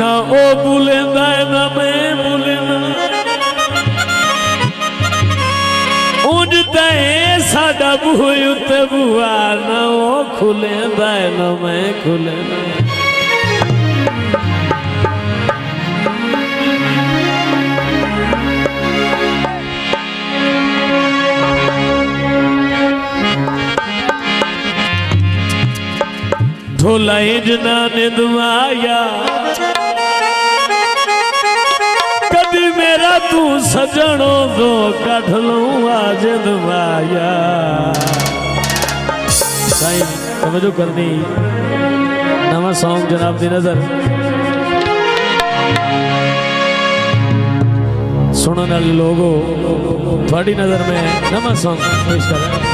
ना ओ बुलेंदा ना मैं बुलेंदा उंज ते साडा बूहे उत्ते बुआ ना ओ खुलेंदा ना मैं खुलेंदा ढोला इंजना ने दवाया कभी मेरा तू सजनों दो कढ़ लूं आज दवाया साईं समझो करनी नवा सॉन्ग जनाब दी नजर सुनने वाले लोगों थोड़ी नजर में नवा सॉन्ग पेश कर रहे हैं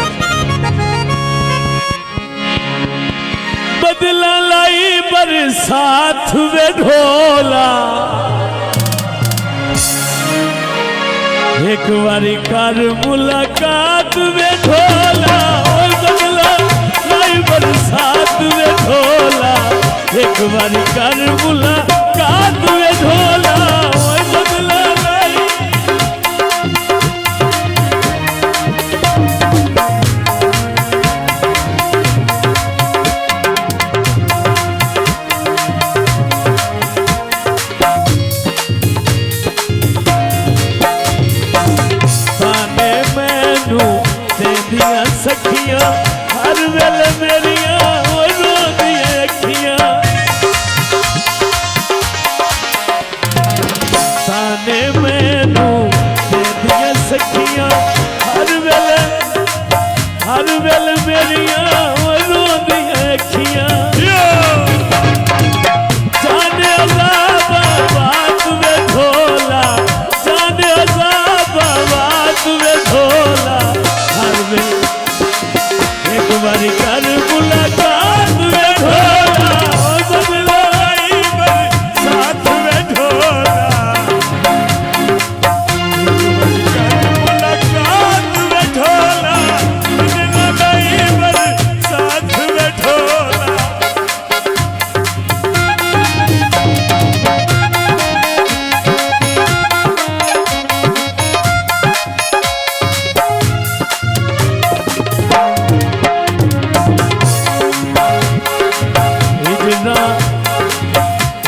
बदला लाई बरसात वे ढोला एक बारी कर मुलाकात वे ढोला बदला लाई बरसात वे ढोला एक बारी कर मुलाकात वे ढोला बदला लाई सखियां हर वेले मेरिया रो दिया अखियां ताने मैनू दे दिया सखियां हर वेले मेरिया रो दिया अखियां जाने अज़ाब बात वे ढोला जाने अज़ाब बात वे ढोला हर वेले एक बारी कर मुलाकात में ढोला बदला लाई बरसात में ढोला मुलाकात में ढोला बदला लाई बरसात में ढोला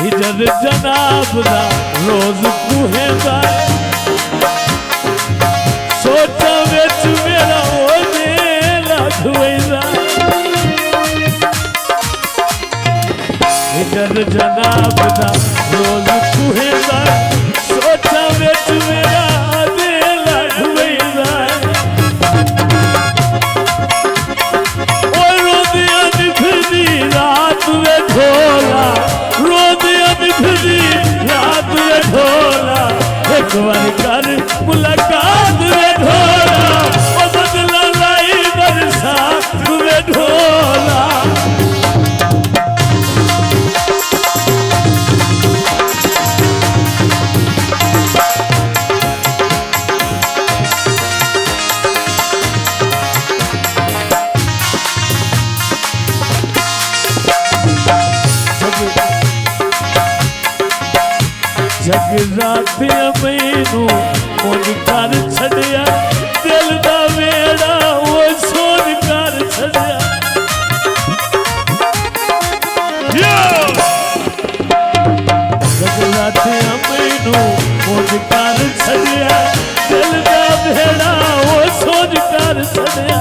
जनाब दा रोज कुहेंदा सोचा विच मेरा ओ मेला धुएंदा इधर जनाब दा रोज कुहेंदा सोचा विच मेरा मेला धुएंदा ओ रोदियां दी फिरदी रात वे ढोला रात में ढोला एक बार कर मुलाकात में ढोला ओ बदला लाई बरसात में ढोला जगरात मैनू मुझ कर छड़िया दिल दा वेड़ा वो सोन कर छड़िया जगरात मैनू मुझ कर छड़िया दिल दा वेड़ा वो सोन कर छड़िया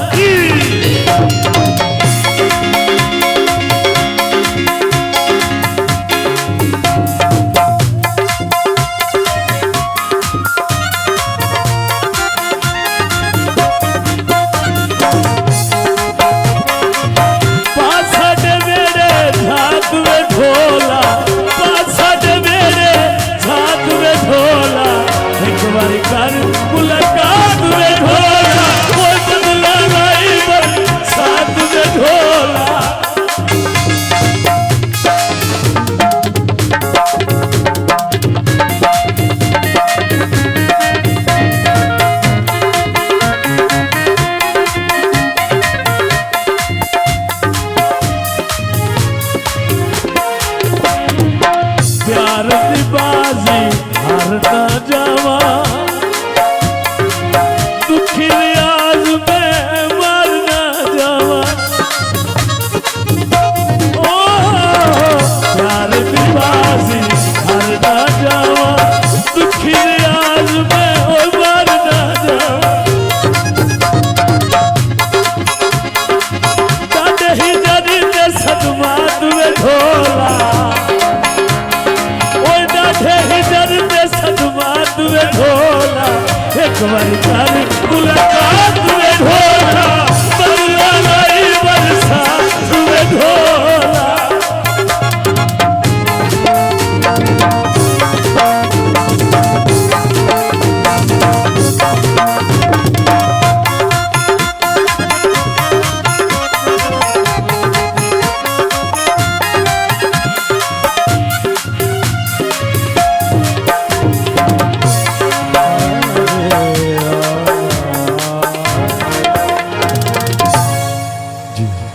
दर्द